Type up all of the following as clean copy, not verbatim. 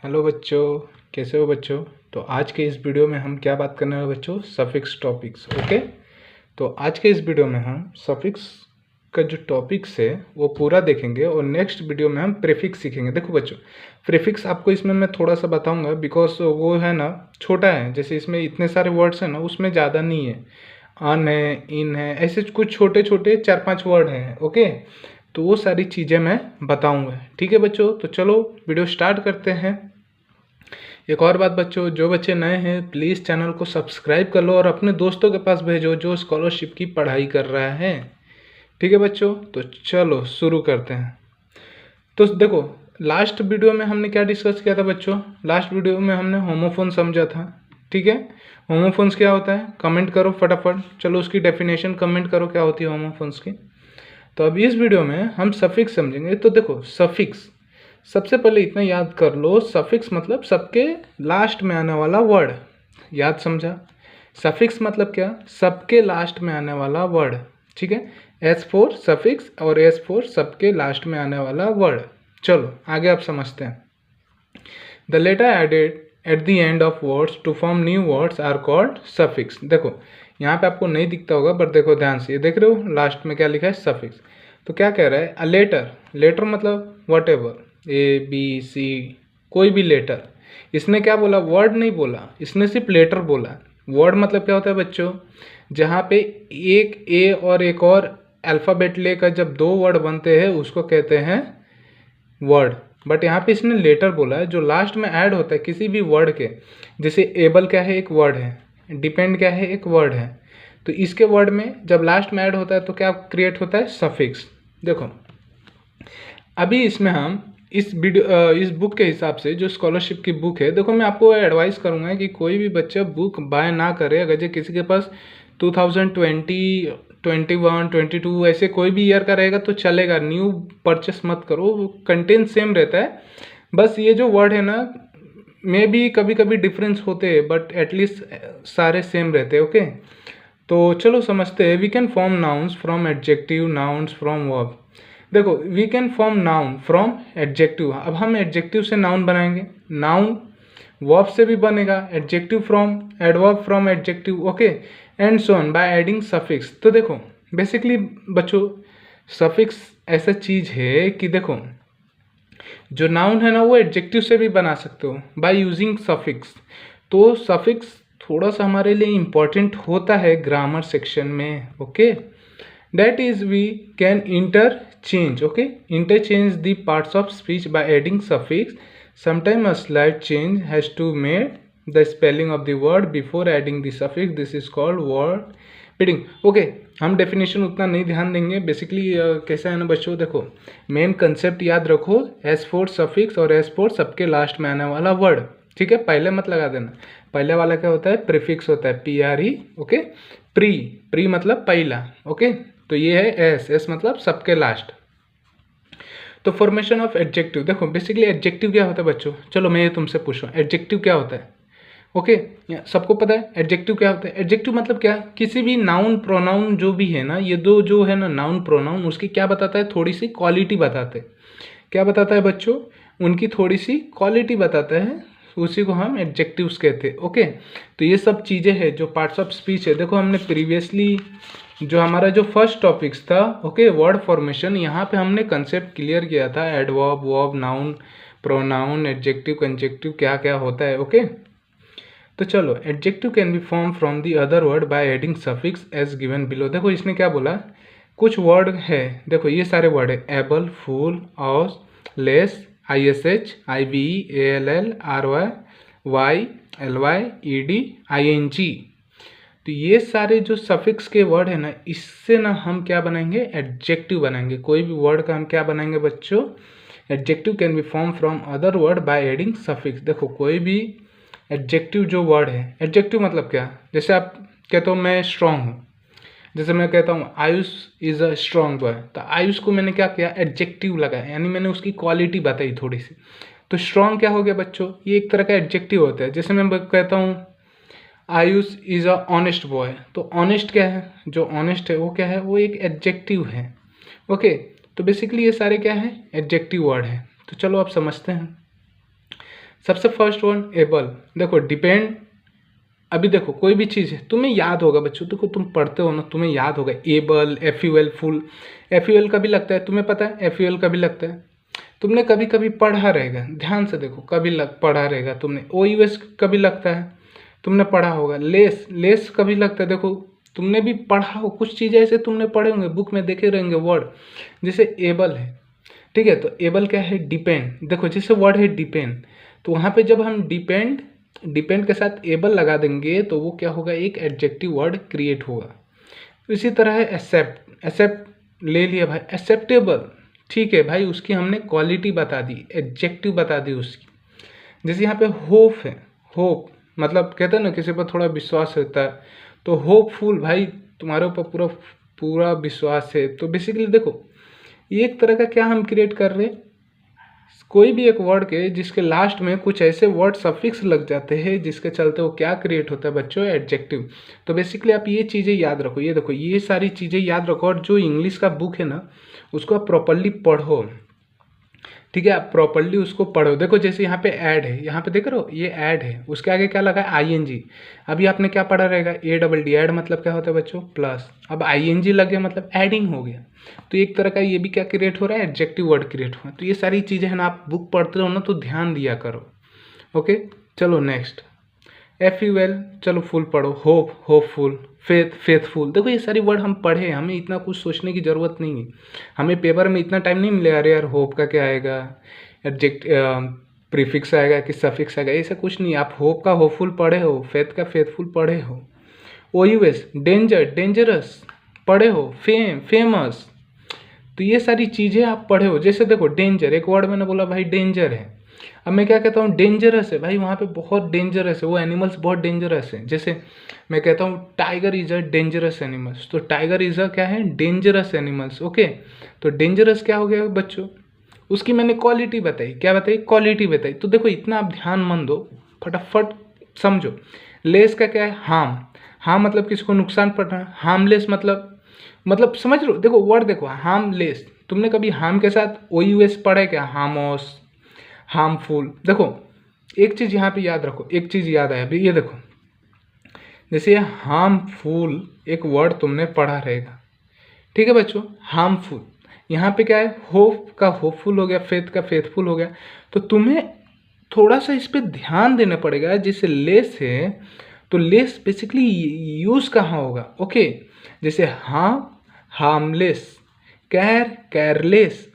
Hello बच्चों, कैसे हो बच्चों। तो आज के इस वीडियो में हम क्या बात करने वाले बच्चों, सफिक्स टॉपिक्स। ओके, तो आज के इस वीडियो में हम सफिक्स का जो टॉपिक्स है वो पूरा देखेंगे और नेक्स्ट वीडियो में हम प्रीफिक्स सीखेंगे। देखो बच्चों, प्रीफिक्स आपको इसमें मैं थोड़ा सा बताऊंगा बिकॉज वो है ना छोटा है, जैसे इसमें इतने सारे वर्ड्स हैं ना, उसमें ज़्यादा नहीं है। अन है, इन है, ऐसे कुछ छोटे छोटे 4-5 वर्ड हैं। ओके, तो वो सारी चीज़ें मैं बताऊंगा। ठीक है बच्चों, तो चलो वीडियो स्टार्ट करते हैं। एक और बात बच्चों, जो बच्चे नए हैं प्लीज़ चैनल को सब्सक्राइब कर लो और अपने दोस्तों के पास भेजो जो स्कॉलरशिप की पढ़ाई कर रहा है। ठीक है बच्चों, तो चलो शुरू करते हैं। तो देखो, लास्ट वीडियो में हमने क्या डिस्कस किया था बच्चों। लास्ट वीडियो में हमने होमोफोन समझा था। ठीक है, होमोफोन्स क्या होता है कमेंट करो फटाफट। चलो उसकी डेफिनेशन कमेंट करो क्या होती है होमोफोन्स की। तो अब इस वीडियो में हम सफिक्स समझेंगे। तो देखो सफिक्स, सबसे पहले इतना याद कर लो, सफिक्स मतलब सबके लास्ट में आने वाला वर्ड। याद समझा। सफिक्स मतलब क्या, सबके लास्ट में आने वाला वर्ड। ठीक है, एस फोर सफिक्स और एस फोर सबके लास्ट में आने वाला वर्ड। चलो आगे आप समझते हैं। The letter added at the end of words to form new words are called suffix. देखो यहाँ पे आपको नहीं दिखता होगा बट देखो ध्यान से, ये देख रहे हो लास्ट में क्या लिखा है, सफिक्स। तो क्या कह रहा है, अ लेटर, लेटर मतलब whatever, A B C, कोई भी लेटर। इसने क्या बोला, वर्ड नहीं बोला, इसने सिर्फ लेटर बोला। वर्ड मतलब क्या होता है बच्चों, जहाँ पे एक ए और एक और अल्फ़ाबेट लेकर जब दो वर्ड बनते हैं उसको कहते हैं वर्ड। बट यहाँ पे इसने लेटर बोला है, जो लास्ट में ऐड होता है किसी भी वर्ड के। जैसे एबल क्या है, एक वर्ड है। डिपेंड क्या है, एक वर्ड है। तो इसके वर्ड में जब लास्ट में ऐड होता है तो क्या क्रिएट होता है, सफिक्स। देखो अभी इसमें हम इस वीडियो इस बुक के हिसाब से, जो स्कॉलरशिप की बुक है, देखो मैं आपको एडवाइस करूंगा कि कोई भी बच्चा बुक बाय ना करे। अगर जो किसी के पास 2020, 21, 22 ऐसे कोई भी ईयर का रहेगा तो चलेगा, न्यू परचेस मत करो। कंटेंट सेम रहता है, बस ये जो वर्ड है ना, मे भी कभी कभी डिफरेंस होते हैं बट एटलीस्ट सारे सेम रहते हैं। ओके, तो चलो समझते हैं। We can form nouns from adjective, nouns from verb. देखो we can form noun from adjective. अब हम एडजेक्टिव से नाउन बनाएंगे, नाउन वर्ब से भी बनेगा, adjective from, adverb from adjective. Okay, and so on by adding suffix. तो देखो बेसिकली बच्चों, सफिक्स ऐसा चीज़ है कि देखो जो नाउन है ना वो एडजेक्टिव से भी बना सकते हो बाय यूजिंग सफिक्स। तो सफिक्स थोड़ा सा हमारे लिए इम्पॉर्टेंट होता है ग्रामर सेक्शन में। Okay, that is we can interchange, okay, interchange the parts of speech by adding suffix. Sometimes a slight change has to made the spelling of the word before adding the suffix. This is called word repeating. okay, हम definition उतना नहीं ध्यान देंगे। Basically कैसा है ना बच्चों, देखो मेन कंसेप्ट याद रखो, एस फोर सफिक्स और एस फोर सबके लास्ट में आने वाला वर्ड। ठीक है, पहले मत लगा देना। पहले वाला क्या होता है, प्रीफिक्स होता है, P R E. Okay, pre, pre मतलब पहला। ओके, तो ये है एस, एस मतलब सबके लास्ट। तो फॉर्मेशन ऑफ एडजेक्टिव, देखो बेसिकली एडजेक्टिव क्या होता है बच्चों। चलो मैं ये तुमसे पूछ रहा हूँ, एडजेक्टिव क्या होता है। ओके, सबको पता है एडजेक्टिव क्या होता है। एडजेक्टिव मतलब क्या, किसी भी नाउन प्रोनाउन जो भी है ना, ये दो जो है ना नाउन प्रोनाउन, उसकी क्या बताता है, थोड़ी सी क्वालिटी बताते हैं। क्या बताता है बच्चों, उनकी थोड़ी सी क्वालिटी बताता है, उसी को हम एडजेक्टिव्स कहते हैं। ओके, तो ये सब चीज़ें हैं जो पार्ट्स ऑफ स्पीच है। देखो हमने प्रीवियसली जो हमारा जो फर्स्ट टॉपिक्स था, ओके, वर्ड फॉर्मेशन, यहाँ पे हमने कंसेप्ट क्लियर किया था, adverb, verb, noun, pronoun, adjective, conjunctive क्या क्या होता है। ओके, तो चलो adjective can be form from the other word by adding suffix as given below. देखो इसने क्या बोला, कुछ वर्ड है, देखो ये सारे वर्ड है, able, ful, ous, less, I S H, I B E, A L L, R Y, Y, L Y, E D, I N G. तो ये सारे जो सफिक्स के वर्ड है ना, इससे ना हम क्या बनाएंगे, एडजेक्टिव बनाएंगे। कोई भी वर्ड का हम क्या बनाएंगे बच्चों, adjective can be form from other word by adding suffix. देखो कोई भी एडजेक्टिव जो वर्ड है, एडजेक्टिव मतलब क्या, जैसे आप कहते हो मैं स्ट्रांग हूँ, जैसे मैं कहता हूँ Ayush is a strong boy, तो आयुष को मैंने क्या किया, एडजेक्टिव लगाया, यानी मैंने उसकी क्वालिटी बताई थोड़ी सी। तो स्ट्रांग क्या हो गया बच्चों, ये एक तरह का एडजेक्टिव होता है। जैसे मैं कहता हूँ Ayush is a honest boy, तो ऑनेस्ट क्या है, जो ऑनेस्ट है वो क्या है, वो एक एडजेक्टिव है। ओके, तो बेसिकली ये सारे क्या है, एडजेक्टिव वर्ड है। तो चलो आप समझते हैं। सबसे फर्स्ट वन एबल। देखो डिपेंड, अभी देखो कोई भी चीज़ है तुम्हें याद होगा बच्चों, देखो तुम पढ़ते हो ना, तुम्हें याद होगा एबल, एफ फुल। एफ कभी लगता है तुम्हें पता है, एफ कभी लगता है, तुमने कभी कभी पढ़ा रहेगा, ध्यान से देखो कभी पढ़ा रहेगा तुमने। ओ कभी लगता है, तुमने पढ़ा होगा। लेस, लेस कभी लगता है, देखो तुमने भी पढ़ा हो, कुछ चीज़ें ऐसे तुमने पढ़े होंगे, बुक में देखे रहेंगे वर्ड। जैसे एबल है, ठीक है, तो एबल क्या है, डिपेंड। देखो जैसे वर्ड है डिपेंड, तो वहाँ पे जब हम डिपेंड, डिपेंड के साथ एबल लगा देंगे तो वो क्या होगा, एक एडजेक्टिव वर्ड क्रिएट होगा। इसी तरह है एक्सेप्ट। एक्सेप्ट ले लिया भाई, एक्सेप्टेबल, ठीक है भाई, उसकी हमने क्वालिटी बता दी, एडजेक्टिव बता दी उसकी। जैसे यहाँ पे होप है, होप मतलब कहते हैं ना किसी पर थोड़ा विश्वास रहता है, तो होपफुल, भाई तुम्हारे ऊपर पूरा पूरा विश्वास है। तो बेसिकली देखो ये एक तरह का क्या हम क्रिएट कर रहे हैं, कोई भी एक वर्ड के जिसके लास्ट में कुछ ऐसे वर्ड सफिक्स लग जाते हैं जिसके चलते वो क्या क्रिएट होता है बच्चों, एडजेक्टिव। तो बेसिकली आप ये चीज़ें याद रखो, ये देखो ये सारी चीज़ें याद रखो, और जो इंग्लिश का बुक है ना उसको आप प्रॉपरली पढ़ो, ठीक है, आप प्रॉपरली उसको पढ़ो। देखो जैसे यहाँ पे ऐड है, यहाँ पे देख रहे हो ये ऐड है, उसके आगे क्या लगा है, आईएनजी। अभी आपने क्या पढ़ा रहेगा, ADD, ऐड मतलब क्या होता है बच्चों, प्लस। अब आईएनजी लग गया मतलब एडिंग हो गया, तो एक तरह का ये भी क्या क्रिएट हो रहा है, एडजेक्टिव वर्ड क्रिएट हुआ। तो ये सारी चीज़ें है ना, आप बुक पढ़ते रहो ना तो ध्यान दिया करो। ओके, चलो नेक्स्ट, FUL, चलो फुल पढ़ो, होप, होपफुल, फेथ, फेथफुल। देखो ये सारी वर्ड हम पढ़े, हमें इतना कुछ सोचने की ज़रूरत नहीं है, हमें पेपर में इतना टाइम नहीं मिलेगा अरे यार होप का क्या आएगा, एडजेक्ट प्रीफिक्स आएगा कि सफिक्स आएगा, ऐसा कुछ नहीं। आप होप का होपफुल पढ़े हो, फेथ का फेथफुल पढ़े हो। OUS, डेंजर, डेंजरस पढ़े हो, फेम, फेमस। तो ये सारी चीज़ें आप पढ़े हो। जैसे देखो डेंजर, एक वर्ड मैंने बोला भाई डेंजर है, अब मैं क्या कहता हूँ, डेंजरस है, भाई वहाँ पे बहुत डेंजरस है, वो एनिमल्स बहुत डेंजरस है। जैसे मैं कहता हूँ tiger is a dangerous animals, तो टाइगर इज अ क्या है, डेंजरस एनिमल्स। ओके, तो डेंजरस क्या हो गया बच्चों, उसकी मैंने क्वालिटी बताई, क्या बताई, क्वालिटी बताई। तो देखो इतना आप ध्यान मन दो, फटाफट समझो। लेस का क्या है, हार्म। हार्म मतलब किसी को नुकसान पहुंचाना, हार्मलेस मतलब समझ लो, देखो वर्ड देखो, हार्मलेस, तुमने कभी हार्म के साथ OUS पढ़ा है क्या, हार्मोस, हार्मफुल। देखो एक चीज़ यहाँ पे याद रखो, एक चीज़ याद आया अभी, ये देखो जैसे ये हार्मफुल एक वर्ड तुमने पढ़ा रहेगा, ठीक है बच्चों, हार्मफुल। यहाँ पे क्या है, होप का होपफुल हो गया, फेथ का फेथफुल हो गया। तो तुम्हें थोड़ा सा इस पर ध्यान देना पड़ेगा। जैसे लेस है तो लेस बेसिकली यूज़ कहाँ होगा, ओके। जैसे harmless, care, careless,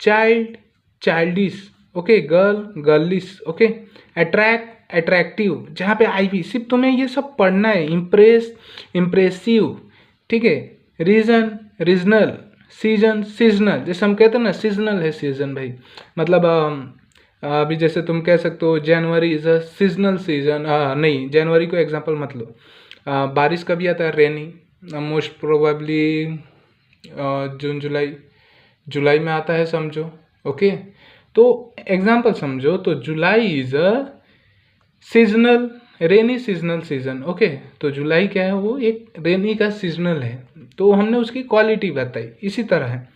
child, childish, okay, girl, girlish, okay, attract, attractive, जहाँ पे आईवी, सिर्फ तुम्हें ये सब पढ़ना है। इम्प्रेस, इम्प्रेसिव, ठीक है, रीजन, रीजनल, सीजन, सीजनल। जैसे हम कहते हैं ना सीजनल है सीजन, भाई मतलब अभी जैसे तुम कह सकते हो जनवरी इज अ सीजनल सीजन, नहीं जनवरी को एग्जांपल मत लो। बारिश कभी आता है, रेनी, मोस्ट प्रोबेबली जून जुलाई, जुलाई में आता है समझो, ओके। तो एग्जांपल समझो, तो जुलाई is a seasonal, rainy seasonal season, okay. तो जुलाई क्या है, वो एक रेनी का सीजनल है, तो हमने उसकी क्वालिटी बताई। इसी तरह है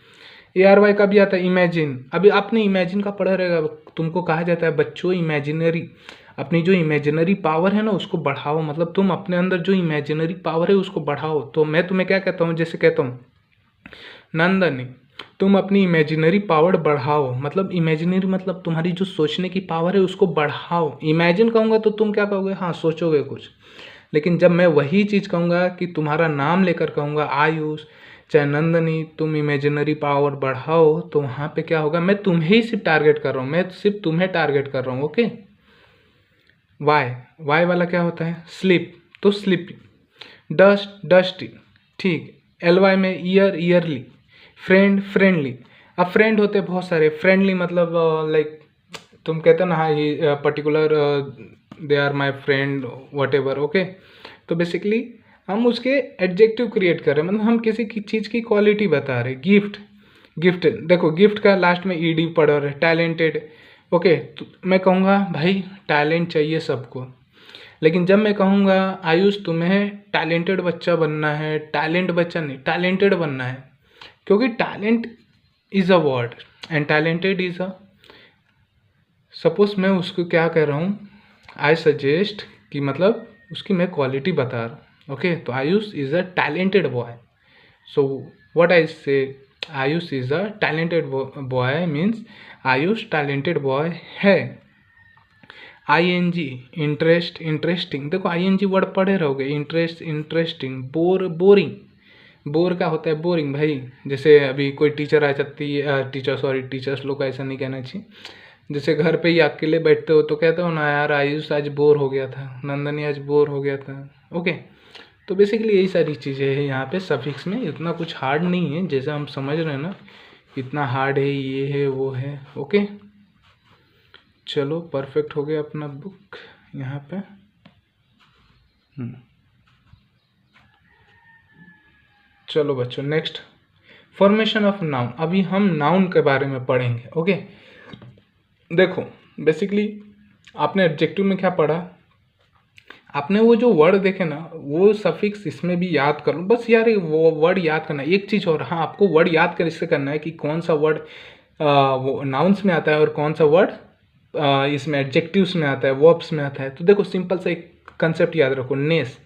ARY का भी आता है, इमेजिन। अभी आपने इमेजिन का पढ़ा रहेगा, तुमको कहा जाता है बच्चों इमेजिनरी, अपनी जो इमेजिनरी पावर है ना उसको बढ़ाओ, मतलब तुम अपने अंदर जो इमेजिनरी पावर है उसको बढ़ाओ। तो मैं तुम्हें क्या कहता हूँ, जैसे कहता हूँ नंदनी, तुम अपनी इमेजिनरी पावर बढ़ाओ, मतलब इमेजिनरी मतलब तुम्हारी जो सोचने की पावर है उसको बढ़ाओ। इमेजिन कहूँगा तो तुम क्या कहोगे, हाँ सोचोगे कुछ, लेकिन जब मैं वही चीज़ कहूँगा कि तुम्हारा नाम लेकर कहूँगा आयुष, चाहे नंदनी, तुम इमेजिनरी पावर बढ़ाओ, तो वहाँ पे क्या होगा, मैं तुम्हें ही सिर्फ टारगेट कर रहा हूँ, मैं सिर्फ तुम्हें टारगेट कर रहा हूँ, ओके। वाई, वाई वाला क्या होता है, स्लिप, तो स्लिपी, डस्ट, डस्टी, ठीक। LY में ईयर, ईयरली, फ्रेंड, फ्रेंडली। अब फ्रेंड होते बहुत सारे, फ्रेंडली मतलब लाइक तुम कहते हो ना, हाँ ये particular they are my friend whatever, okay. तो बेसिकली हम उसके एडजेक्टिव क्रिएट कर रहे हैं, मतलब हम किसी की चीज़ की क्वालिटी बता रहे हैं। गिफ्ट, गिफ्ट, देखो गिफ्ट का लास्ट में ED पढ़ रहे, टैलेंटेड, ओके। तो मैं कहूँगा भाई टैलेंट चाहिए सबको, लेकिन जब मैं कहूँगा आयुष तुम्हें टैलेंटेड बच्चा बनना है, टैलेंट बच्चा नहीं, टैलेंटेड बनना है, क्योंकि talent is a word and talented is a suppose मैं उसको क्या कह रहा हूँ, आई सजेस्ट कि मतलब उसकी मैं क्वालिटी बता रहा हूँ। ओके, तो Ayush is a talented boy. So what I say, Ayush is a talented boy means Ayush talented boy है। ING इंटरेस्ट, इंटरेस्टिंग, देखो ING वर्ड पढ़े रहोगे, इंटरेस्ट, इंटरेस्टिंग, बोरिंग, बोर का होता है बोरिंग भाई। जैसे अभी कोई टीचर आ जाती है, टीचर्स लोग को ऐसा नहीं कहना चाहिए। जैसे घर पे ही अकेले बैठते हो तो कहते हो ना यार आयुष आज बोर हो गया था, नंदनी आज बोर हो गया था। ओके, तो बेसिकली यही सारी चीज़ें हैं यहाँ पे सफिक्स में। इतना कुछ हार्ड नहीं है जैसा हम समझ रहे हैं ना, इतना हार्ड है, ये है वो है। ओके, चलो परफेक्ट हो गया अपना बुक यहाँ पे। चलो बच्चों, नेक्स्ट फॉर्मेशन ऑफ नाउन। अभी हम नाउन के बारे में पढ़ेंगे। ओके, देखो बेसिकली आपने एडजेक्टिव में क्या पढ़ा, आपने वो जो वर्ड देखे ना वो सफिक्स इसमें भी याद कर लो बस यार, वो वर्ड याद करना। एक चीज़ और, हाँ आपको वर्ड याद कर इससे करना है कि कौन सा वर्ड वो नाउन्स में आता है और कौन सा वर्ड इसमें एडजेक्टिव्स में आता है, वर्ब्स में आता है। तो देखो सिंपल सा एक कंसेप्ट याद रखो, नेस,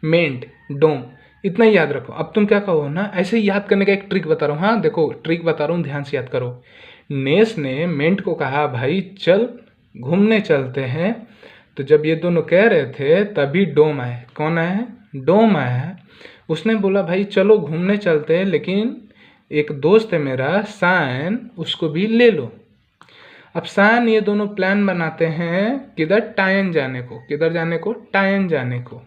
मेंट, डोम, इतना ही याद रखो। अब तुम क्या कहो ना, ऐसे ही याद करने का एक ट्रिक बता रहा हूँ। हाँ देखो ट्रिक बता रहा हूँ, ध्यान से याद करो। नेस ने मेंट को कहा भाई चल घूमने चलते हैं, तो जब ये दोनों कह रहे थे तभी डोम आए। कौन आया है? डोम आया है। उसने बोला भाई चलो घूमने चलते हैं, लेकिन एक दोस्त है मेरा सायन, उसको भी ले लो। अब सायन ये दोनों प्लान बनाते हैं किधर? टायन जाने को। किधर जाने को? टायन जाने को।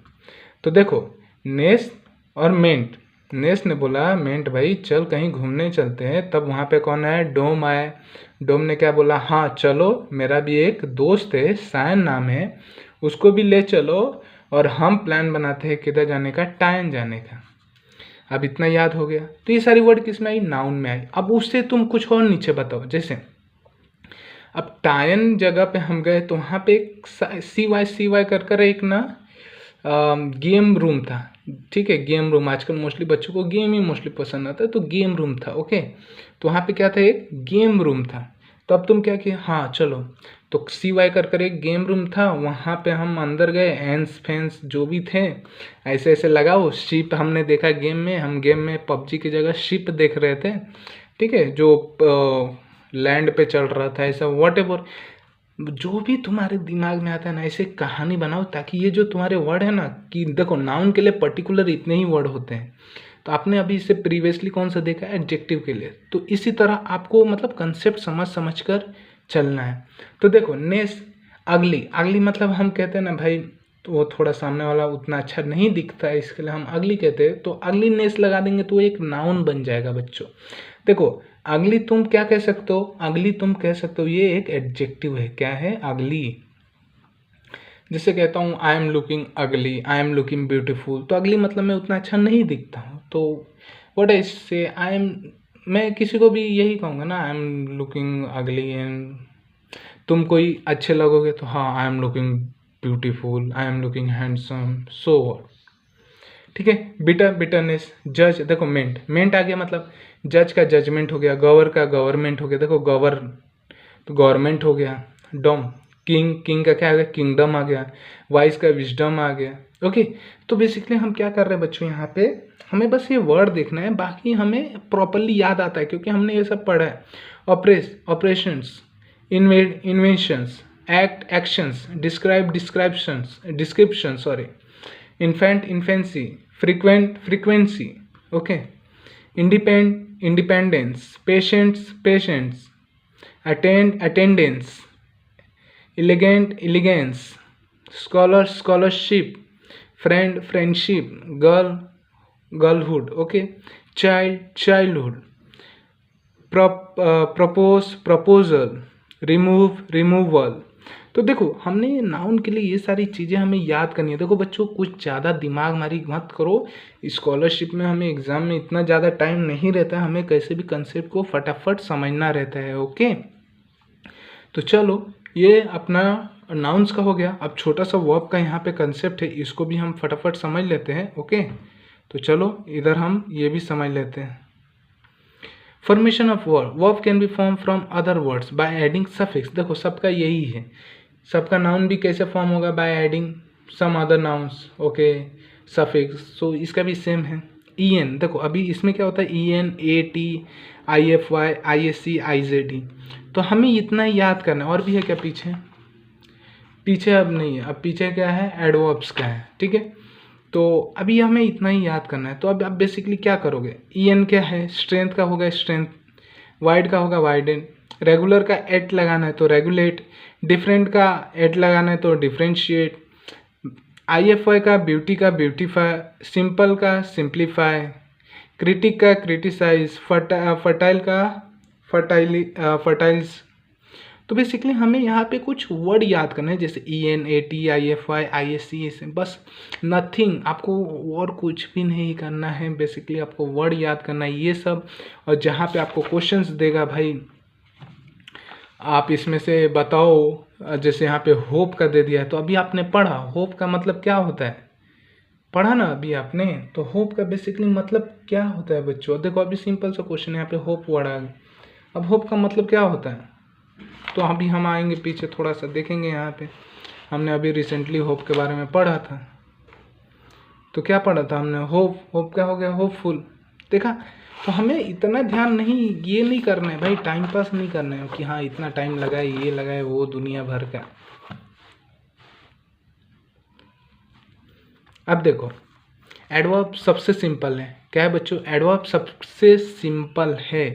तो देखो नेस और मेंट, नेस ने बोला मेंट भाई चल कहीं घूमने चलते हैं, तब वहाँ पे कौन आया? डोम आया। डोम ने क्या बोला? हाँ चलो, मेरा भी एक दोस्त है सायन नाम है, उसको भी ले चलो, और हम प्लान बनाते हैं किधर जाने का? टायन जाने का। अब इतना याद हो गया। तो ये सारी वर्ड किस में आई? नाउन में आई। अब उससे तुम कुछ और नीचे बताओ। जैसे अब टायन जगह पे हम गए तो वहाँ पे एक सी वाई कर एक ना गेम रूम था। ठीक है, गेम रूम, आजकल मोस्टली बच्चों को गेम ही मोस्टली पसंद आता है, तो गेम रूम था। ओके, तो वहाँ पे क्या था? एक गेम रूम था। तो अब तुम क्या किया? हाँ चलो, तो सी वाई कर एक गेम रूम था, वहाँ पे हम अंदर गए, एंस फैंस जो भी थे ऐसे ऐसे लगाओ। शिप हमने देखा गेम में, हम गेम में पबजी की जगह शिप देख रहे थे। ठीक है, जो लैंड पे चल रहा था, ऐसा वॉट एवर जो भी तुम्हारे दिमाग में आता है ना, ऐसे कहानी बनाओ, ताकि ये जो तुम्हारे वर्ड है ना, कि देखो नाउन के लिए पर्टिकुलर इतने ही वर्ड होते हैं। तो आपने अभी इससे प्रीवियसली कौन सा देखा है? एडजेक्टिव के लिए। तो इसी तरह आपको मतलब कंसेप्ट समझ कर चलना है। तो देखो नेस, अगली, अगली मतलब हम कहते हैं ना भाई, तो वो थोड़ा सामने वाला उतना अच्छा नहीं दिखता है, इसके लिए हम अगली कहते हैं। तो अगली नेस लगा देंगे तो एक नाउन बन जाएगा बच्चों। देखो अगली तुम क्या कह सकते हो? अगली तुम कह सकते हो ये एक एडजेक्टिव है। क्या है? अगली। जैसे कहता हूँ आई एम लुकिंग अगली, आई एम लुकिंग ब्यूटीफुल, तो अगली मतलब मैं उतना अच्छा नहीं दिखता हूँ। तो व्हाट आई से, आई एम, मैं किसी को भी यही कहूँगा ना, आई एम लुकिंग अगली, एंड तुम कोई अच्छे लगोगे तो हाँ I am looking beautiful, I am looking handsome, so what. ठीक है, बिटरनेस, जज, देखो मेंट, मेंट आ गया मतलब जज का जजमेंट हो गया, गवर का गवर्नमेंट हो गया। देखो गवर तो गवर्नमेंट हो गया। डोम, किंग, किंग का क्या आ गया? किंगडम आ गया। वाइस का विजडम आ गया। ओके, तो बेसिकली हम क्या कर रहे हैं बच्चों, यहाँ पे हमें बस ये वर्ड देखना है, बाकी हमें प्रॉपरली याद आता है क्योंकि हमने ये सब पढ़ा है। Operations, inventions, act, actions, description, sorry, infant, infancy, frequency, okay, independence, patience, attendance, elegance, scholarship, friendship, girlhood, okay, childhood, proposal, removal। तो देखो हमने नाउन के लिए ये सारी चीज़ें हमें याद करनी है। देखो बच्चों कुछ ज़्यादा दिमाग मारी मत करो, स्कॉलरशिप में हमें एग्ज़ाम में इतना ज़्यादा टाइम नहीं रहता है, हमें कैसे भी कंसेप्ट को फटाफट समझना रहता है। ओके, तो चलो ये अपना नाउन्स का हो गया। अब छोटा सा वर्ब का यहाँ पे कंसेप्ट है, इसको भी हम फटाफट समझ लेते हैं। ओके, तो चलो इधर हम ये भी समझ लेते हैं। Formation of verb can be form from other words by adding suffix. देखो सबका यही है, सबका नाउन भी कैसे फॉर्म होगा, by adding some other nouns, okay, suffix. So इसका भी सेम है। ई एन, देखो अभी इसमें क्या होता है, E N, A T, I F Y, I S C, I Z E. तो हमें इतना याद करना है। और भी है क्या पीछे? पीछे अब नहीं है, अब पीछे क्या है, एडवर्ब्स का है, ठीक है। तो अभी हमें इतना ही याद करना है। तो अब आप बेसिकली क्या करोगे, ई एन क्या है, स्ट्रेंथ का होगा स्ट्रेंथ, वाइड का होगा वाइडेन, रेगुलर का एट लगाना है तो रेगुलेट, डिफरेंट का एट लगाना है तो डिफ्रेंशिएट, आई एफ वाई का ब्यूटी का ब्यूटीफाई, सिंपल का सिंप्लीफाई, क्रिटिक का क्रिटिसाइज, फर्टाइल का फर्टाइल्स। तो बेसिकली हमें यहाँ पे कुछ वर्ड याद करना है, जैसे E N, A T, I F Y, I S C, ऐसे बस, नथिंग। आपको और कुछ भी नहीं करना है, बेसिकली आपको वर्ड याद करना है ये सब। और जहाँ पे आपको क्वेश्चंस देगा भाई, आप इसमें से बताओ, जैसे यहाँ पे होप का दे दिया है, तो अभी आपने पढ़ा होप का मतलब क्या होता है, पढ़ा ना अभी आपने, तो होप का बेसिकली मतलब क्या होता है बच्चों। देखो अभी सिंपल सा क्वेश्चन, यहाँ पे होप वर्ड आ गया, अब होप का मतलब क्या होता है, तो अभी हम आएंगे पीछे थोड़ा सा देखेंगे। यहाँ पे हमने अभी रिसेंटली होप के बारे में पढ़ा था, तो क्या पढ़ा था हमने, होप, होप क्या हो गया, होपफुल, देखा। तो हमें इतना ध्यान नहीं, ये नहीं करना है भाई, टाइम पास नहीं करना है कि हाँ इतना टाइम लगाए, ये लगाए, वो दुनिया भर का। अब देखो एडवर्ब सबसे सिंपल है, क्या है बच्चों, एडवर्ब सबसे सिंपल है।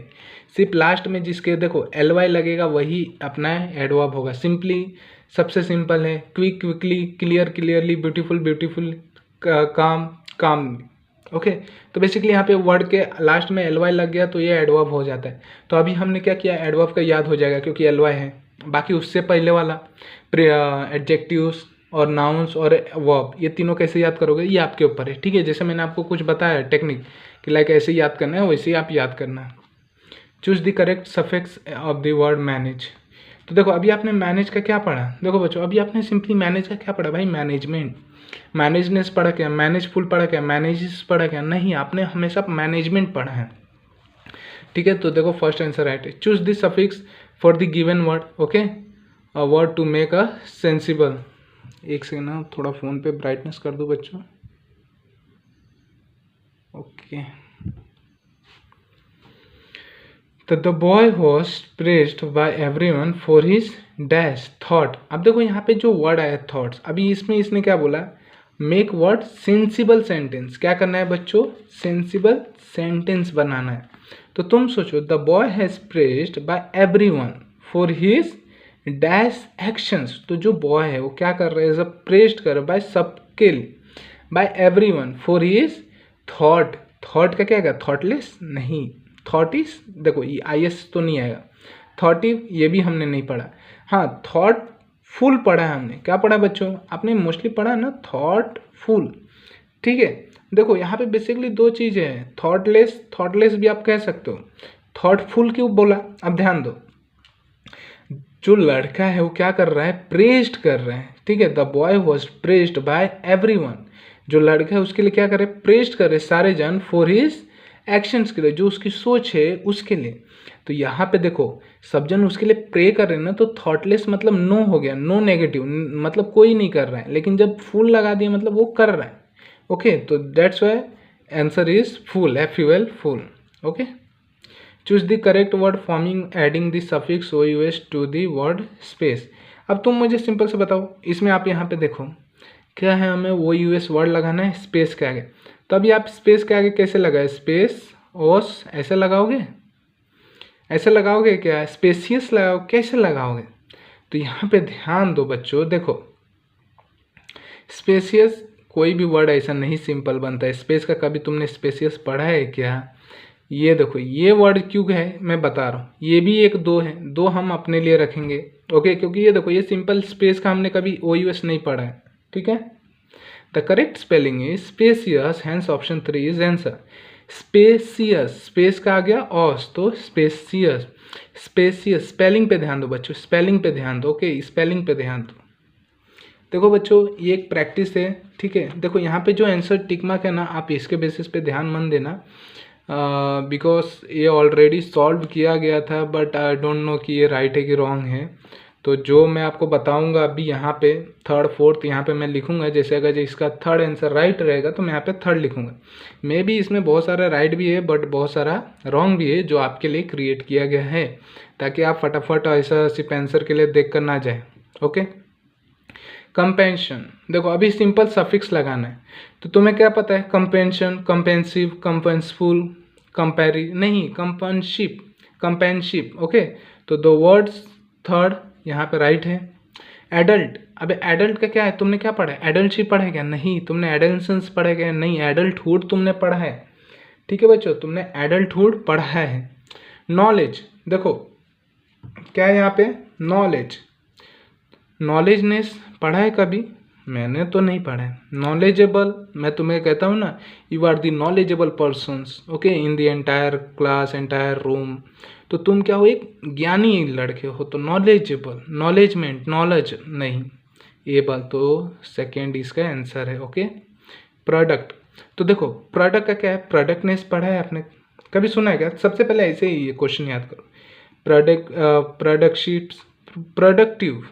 सिर्फ लास्ट में जिसके देखो एल वाई लगेगा वही अपना एडवर्ब होगा। सिंपली सबसे सिंपल है, quick quickly, clear clearly, beautiful beautiful, काम काम, ओके। तो बेसिकली यहाँ पे वर्ड के लास्ट में एल वाई लग गया तो ये एडवर्ब हो जाता है। तो अभी हमने क्या किया, एडवर्ब का याद हो जाएगा क्योंकि एल वाई है। बाकी उससे पहले वाला एडजेक्टिव्स और नाउन्स और वर्ब, ये तीनों कैसे याद करोगे ये आपके ऊपर है, ठीक है। जैसे मैंने आपको कुछ बताया टेक्निक कि लाइक ऐसे याद करना है, वैसे ही आप याद करना है। Choose the correct suffix of the word manage. तो देखो अभी आपने मैनेज का क्या पढ़ा, देखो बच्चों अभी आपने सिंपली मैनेज का क्या पढ़ा भाई, मैनेजमेंट, मैनेजनेस पढ़ा क्या, मैनेजफुल पढ़ा क्या, मैनेजेस पढ़ा क्या, नहीं, आपने हमेशा मैनेजमेंट पढ़ा है, ठीक है। तो देखो फर्स्ट आंसर राइट है, choose the suffix for the given word, okay, a word to make a sensible. एक सेकेंड ना, थोड़ा फ़ोन पे ब्राइटनेस कर दो बच्चों, ओके। तो the boy was praised by everyone for his dash thought. अब देखो यहाँ पे जो वर्ड आया थॉट्स, अभी इसमें इसने क्या बोला, मेक वर्ड सेंसिबल सेंटेंस। क्या करना है बच्चों, सेंसिबल सेंटेंस बनाना है। तो तुम सोचो, the boy has praised by everyone for his dash actions. तो जो बॉय है वो क्या कर रहा है, जब प्रेज्ड कर रहा है बाय सबके लिए, by everyone for his thought. Thought का क्या है, थॉटलेस नहीं, थॉट इज, देखो ये आई एस तो नहीं आएगा, थॉटिव ये भी हमने नहीं पढ़ा। हाँ थॉट फुल पढ़ा है हमने, क्या पढ़ा बच्चों, आपने मोस्टली पढ़ा ना, थॉट फुल, ठीक है। देखो यहाँ पे बेसिकली दो चीज़ें हैं, थॉटलेस, थॉटलेस भी आप कह सकते हो, थॉटफुल क्यों बोला। अब ध्यान दो, जो लड़का है वो क्या कर रहा है, प्रेज्ड कर रहा है, ठीक है। The boy was praised by everyone, जो लड़का है उसके लिए क्या कर रहे, प्रेज्ड कर रहे सारे जन, फॉर हिज एक्शंस के लिए, जो उसकी सोच है उसके लिए। तो यहाँ पे देखो सब जन उसके लिए प्रे कर रहे हैं ना, तो थॉटलेस मतलब नो हो गया, नो नेगेटिव, मतलब कोई नहीं कर रहा है। लेकिन जब फुल लगा दिया मतलब वो कर रहा है, ओके। तो that's why answer is full, F U L, full, okay. Choose the correct word forming adding the suffix O U S to the word space. अब तुम मुझे सिंपल से बताओ, इसमें आप यहाँ पे देखो क्या है, हमें ओ यू एस वर्ड लगाना है स्पेस के आगे। तो अभी आप स्पेस के आगे कैसे लगाए, स्पेस ओस ऐसे लगाओगे, ऐसे लगाओगे क्या, स्पेसियस लगाओ, कैसे लगाओगे। तो यहाँ पे ध्यान दो बच्चों, देखो स्पेसियस कोई भी वर्ड ऐसा नहीं सिंपल बनता है। स्पेस का कभी तुमने स्पेसियस पढ़ा है क्या, ये देखो ये वर्ड क्यों है मैं बता रहा हूँ, ये भी एक दो है, दो हम अपने लिए रखेंगे, ओके। क्योंकि ये देखो ये सिंपल स्पेस का हमने कभी ओ यू एस नहीं पढ़ा है, ठीक है। The correct spelling is spacious, hence option 3 is answer. Spacious, space का आ गया ऑस, तो स्पेसियस, स्पेसियस। स्पेलिंग पे ध्यान दो बच्चों, स्पेलिंग पे ध्यान दो, ओके, स्पेलिंग पे ध्यान दो। देखो बच्चों ये एक प्रैक्टिस है, ठीक है। देखो यहाँ पे जो आंसर टिक मार्क है ना, आप इसके बेसिस पे ध्यान मन देना, बिकॉज ये ऑलरेडी सॉल्व किया गया था, बट आई डोंट नो कि ये राइट है कि रॉन्ग है। तो जो मैं आपको बताऊंगा अभी यहाँ पे थर्ड फोर्थ यहाँ पे मैं लिखूंगा, जैसे अगर इसका थर्ड आंसर राइट रहेगा तो मैं यहाँ पे थर्ड लिखूंगा। मे बी इसमें बहुत सारा राइट भी है बट बहुत सारा रॉन्ग भी है जो आपके लिए क्रिएट किया गया है, ताकि आप फटाफट ऐसा सिर्फ आंसर के लिए देख कर ना जाए। ओके, कंपेंशन, देखो अभी सिंपल सफिक्स लगाना है। तो तुम्हें क्या पता है, कंपेंशन, कंपेंसिव, कंपेंसफुल, कंपेरी नहीं, कंपनशिप, कंपेनशिप। ओके, तो दो वर्ड्स थर्ड यहाँ पे राइट है। एडल्ट, अबे एडल्ट का क्या है, तुमने क्या पढ़ा है, एडल्टशिप पढ़ा है क्या, नहीं। तुमने एडल्सेंस पढ़ा है क्या, नहीं। एडल्टहुड तुमने पढ़ा है, ठीक है बच्चों, तुमने एडल्टहुड पढ़ा है। नॉलेज, देखो क्या है यहाँ पे, नॉलेज, नॉलेजनेस पढ़ा है कभी, मैंने तो नहीं पढ़ा है। नॉलेजेबल, मैं तुम्हें कहता हूँ ना, you are the knowledgeable persons, okay, in the entire class, entire room. तो तुम क्या हो, एक ज्ञानी लड़के हो, तो नॉलेजेबल, नॉलेजमेंट, नॉलेज नहीं, एबल, तो सेकेंड इसका आंसर है। ओके, प्रोडक्ट, तो देखो प्रोडक्ट का क्या है, प्रोडक्टनेस पढ़ा है आपने, कभी सुना है क्या? सबसे पहले ऐसे ही ये क्वेश्चन याद करो, प्रोडक्ट, प्रोडक्टशिप्स, प्रोडक्टिव,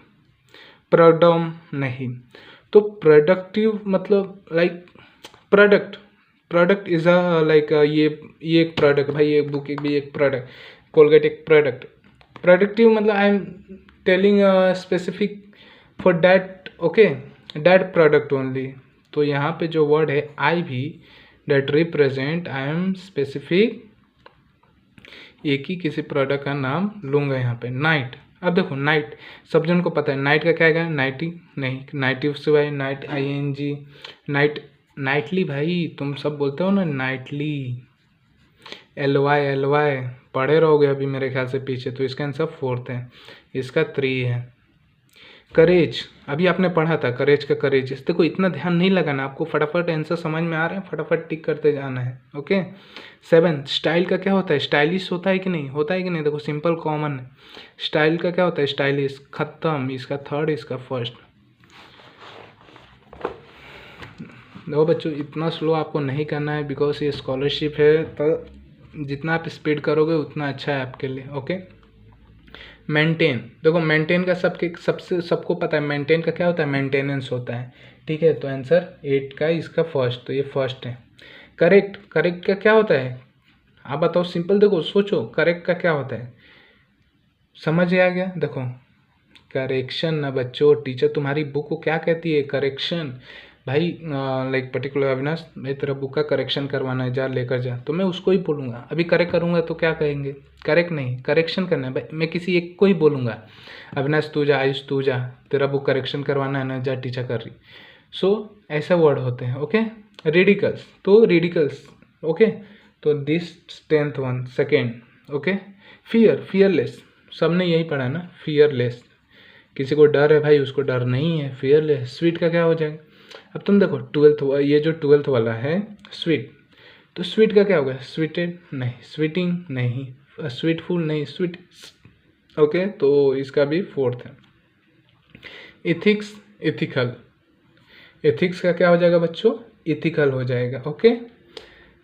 प्रोडम नहीं। तो प्रोडक्टिव मतलब like product, product is a like ये एक प्रोडक्ट भाई, ये बुक भी एक प्रोडक्ट, कोलगेट एक प्रोडक्ट। प्रोडक्टिव मतलब I am telling specific for that, okay, that product only. तो यहाँ पे जो वर्ड है आई भी, that represent, I am specific, एक ही किसी प्रोडक्ट का नाम लूँगा यहाँ पे। नाइट, अब देखो नाइट सब जन को पता है, नाइट का क्या है, नाइटी नहीं, नाइटिव से भाई, नाइट ING, नाइट, नाइटली भाई तुम सब बोलते हो ना, नाइटली, LY पढ़े रहोगे अभी मेरे ख्याल से पीछे। तो इसका आंसर फोर्थ है, इसका 3 है। करेज, अभी आपने पढ़ा था करेज का, करेज, देखो इतना ध्यान नहीं लगाना, आपको फटाफट आंसर समझ में आ रहे हैं, फटाफट टिक करते जाना है। ओके, 7, स्टाइल का क्या होता है, स्टाइलिश होता है कि नहीं, होता है कि नहीं, देखो सिंपल कॉमन है। स्टाइल का क्या होता है, स्टाइलिश, खत्म, इसका थर्ड, इसका फर्स्ट। देखो बच्चों इतना स्लो आपको नहीं करना है, बिकॉज ये स्कॉलरशिप है, तो जितना आप स्पीड करोगे उतना अच्छा है आपके लिए। ओके, मेंटेन, देखो मेंटेन का सबको पता है, मेंटेन का क्या होता है, मेंटेनेंस होता है, ठीक है। तो आंसर 8 का इसका फर्स्ट, तो ये फर्स्ट है। करेक्ट, करेक्ट का क्या होता है, आप बताओ, सिंपल देखो सोचो, करेक्ट का क्या होता है, समझ आ गया। देखो करेक्शन ना बच्चों, टीचर तुम्हारी बुक को क्या कहती है, करेक्शन भाई, लाइक पर्टिकुलर अविनाश भाई तेरा बुक का करेक्शन करवाना है, जा लेकर जा, तो मैं उसको ही बोलूँगा। अभी करेक्ट करूँगा तो क्या कहेंगे, करेक्ट नहीं, करेक्शन करना है भाई, मैं किसी एक को ही बोलूँगा, अविनाश तू जा, आयुष तू जा, तेरा बुक करेक्शन करवाना है ना, जा टीचर कर रही। सो ऐसा वर्ड होते हैं। ओके, रेडिकल्स, तो रेडिकल्स, ओके, तो this 10th one, second. Okay, fear, fearless, सबने यही पढ़ा ना, फियरलेस, किसी को डर है भाई उसको डर नहीं है, फियरलेस। स्वीट का क्या हो जाएगा, अब तुम देखो 12th, ये जो 12th वाला है स्वीट, तो स्वीट का क्या होगा, स्वीटेड नहीं, स्वीटिंग नहीं, स्वीटफुल नहीं, स्वीट। ओके, तो इसका भी फोर्थ है। इथिक्स, इथिकल, एथिक्स का क्या हो जाएगा बच्चों, इथिकल हो जाएगा। Okay,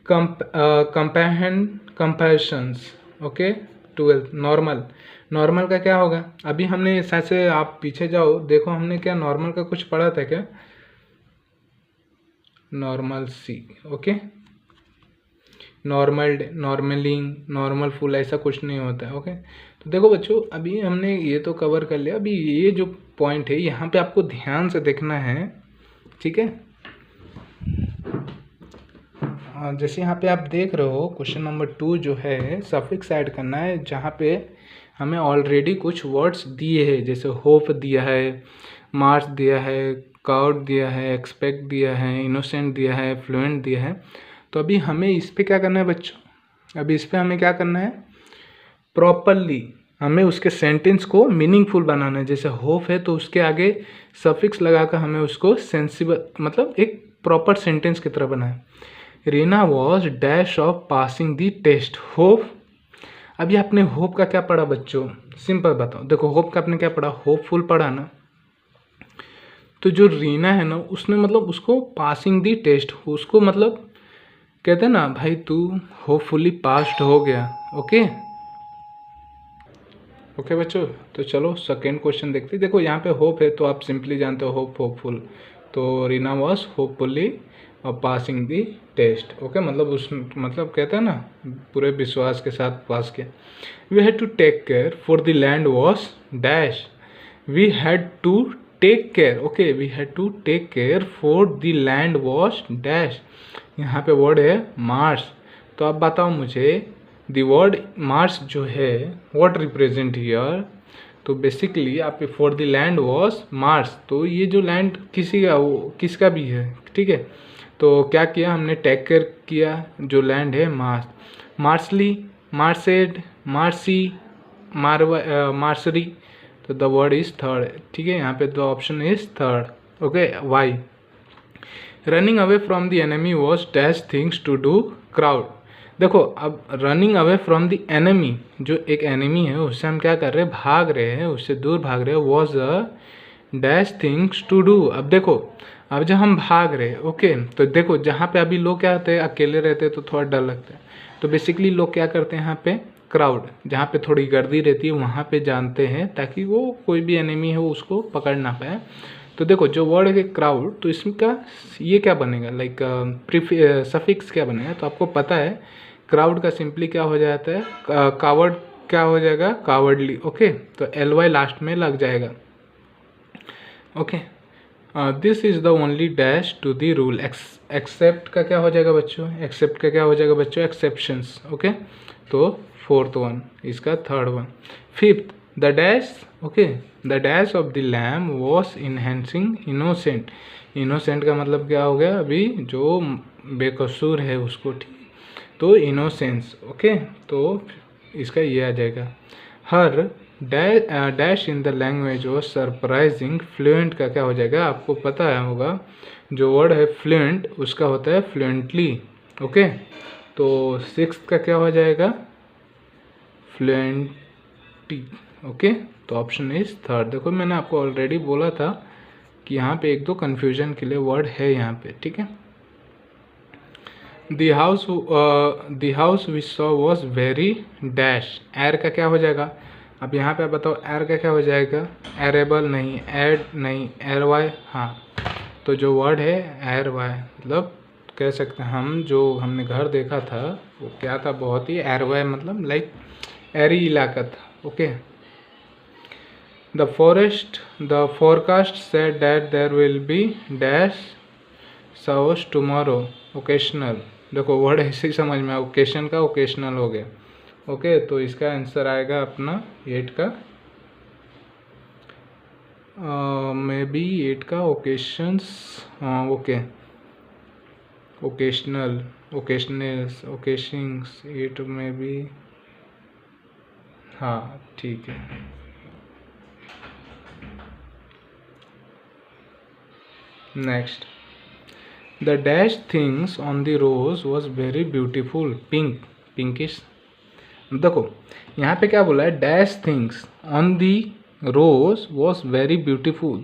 compassion, compassions, okay, 12th। Normal, normal का क्या होगा, अभी हमने ऐसे, आप पीछे जाओ देखो, हमने क्या नॉर्मल का कुछ पढ़ा था क्या, नॉर्मल सी, ओके, नॉर्मल, नॉर्मलिंग, नॉर्मल फुल, ऐसा कुछ नहीं होता है। ओके, तो देखो बच्चों अभी हमने ये तो कवर कर लिया, अभी ये जो पॉइंट है यहाँ पे आपको ध्यान से देखना है, ठीक है। जैसे यहाँ पे आप देख रहे हो क्वेश्चन नंबर 2 जो है सफिक्स ऐड करना है, जहाँ पे हमें ऑलरेडी कुछ वर्ड्स दिए हैं, जैसे होप दिया है, मार्च दिया है, काउड दिया है, एक्सपेक्ट दिया है, इनोसेंट दिया है, फ्लुएंट दिया है। तो अभी हमें इस पे क्या करना है बच्चों, अभी इस पे हमें क्या करना है, प्रॉपरली हमें उसके सेंटेंस को मीनिंगफुल बनाना है। जैसे होप है तो उसके आगे सफिक्स लगाकर हमें उसको सेंसिबल, मतलब एक प्रॉपर सेंटेंस की तरह बनाए। Reena was dash of passing the test, hope. अभी आपने होप का क्या पढ़ा बच्चों, सिंपल बताओ, देखो होप का आपने क्या पढ़ा, होपफुल पढ़ा ना। तो जो रीना है ना, उसने मतलब उसको पासिंग दी टेस्ट, उसको मतलब कहते हैं ना भाई तू होपफुली पास्ड हो गया। ओके ओके बच्चों, तो चलो सेकेंड क्वेश्चन देखते हैं। देखो यहाँ पे होप है तो आप सिंपली जानते हो होप होपफुल, तो Reena was hopefully passing the test. Okay मतलब कहते हैं ना पूरे विश्वास के साथ पास किया। We had to take care for the land was dash. We had to take care, okay we had to take care for the land was dash. यहाँ पे वर्ड है मार्स। तो आप बताओ मुझे द वर्ड मार्स जो है what represent here. तो बेसिकली आप for the land was Mars, तो ये जो लैंड किसी का वो किसका भी है, ठीक है। तो क्या किया हमने, टेक केयर किया जो लैंड है मार्स। मार्सली, मार्सेड, मार्सी, मार्सरी, तो द वर्ड इज थर्ड, ठीक है। यहाँ पे the option is third. Okay why. Running away from the enemy was dash things to do crowd. देखो अब running away from the enemy, जो एक एनिमी है उससे हम क्या कर रहे हैं, भाग रहे हैं, उससे दूर भाग रहे हैं। Was a dash things to do. अब देखो अब जब हम भाग रहे हैं, ओके, तो देखो जहाँ पे अभी लोग क्या होते हैं, अकेले रहते हैं तो थोड़ा डर लगता है। तो बेसिकली लोग क्या करते हैं यहाँ पे, क्राउड जहाँ पे थोड़ी गर्दी रहती है वहाँ पे जानते हैं ताकि वो कोई भी एनिमी है वो उसको पकड़ ना पाए। तो देखो जो वर्ड है क्राउड, तो इसका ये क्या बनेगा, लाइक सफिक्स क्या बनेगा। तो आपको पता है क्राउड का सिंपली क्या हो जाता है, कावर्ड क्या हो जाएगा, कावर्डली। ओके तो ly लास्ट में लग जाएगा। Okay this is the only dash to the rule. Except का क्या हो जाएगा बच्चों, एक्सेप्ट का क्या हो जाएगा बच्चों, एक्सेप्शंस। ओके तो फोर्थ वन, इसका third one. Fifth the dash, okay the dash of the lamb was enhancing innocent. Innocent का मतलब क्या हो गया, अभी जो बेकसूर है उसको, ठीक, तो इनोसेंस। ओके तो इसका ये आ जाएगा। Her dash in the language was surprising fluent का क्या हो जाएगा, आपको पता है होगा जो वर्ड है फ्लुएंट उसका होता है फ्लुएंटली। ओके तो सिक्स्थ का क्या हो जाएगा, फ्लुएंटी। ओके तो ऑप्शन इज थर्ड। देखो मैंने आपको ऑलरेडी बोला था कि यहाँ पे एक दो कन्फ्यूजन के लिए वर्ड है यहाँ पे, ठीक है। The house we saw was very dash. Air का क्या हो जाएगा, अब यहाँ पे आप बताओ एर का क्या हो जाएगा, एरेबल नहीं, एड नहीं, एर वाई, हाँ। तो जो वर्ड है एर वाई, मतलब कह सकते हैं हम जो हमने घर देखा था वो क्या था, बहुत ही एर वाई मतलब लाइक एरी इलाका था। Okay the forecast said that there will be dash showers tomorrow, occasional. देखो वर्ड ऐसे ही समझ में, ओकेशन का ओकेशनल हो गया। ओके तो इसका आंसर आएगा अपना 8 का, मे बी 8 का ओकेशंस, हाँ ओके ओकेशनल, ओकेशनल्स, ओकेशंस 8 में भी, हाँ ठीक है। Next the dash things on the rose was very beautiful, pink, pinkish. देखो यहाँ पे क्या बोला है, dash things on the rose was very beautiful.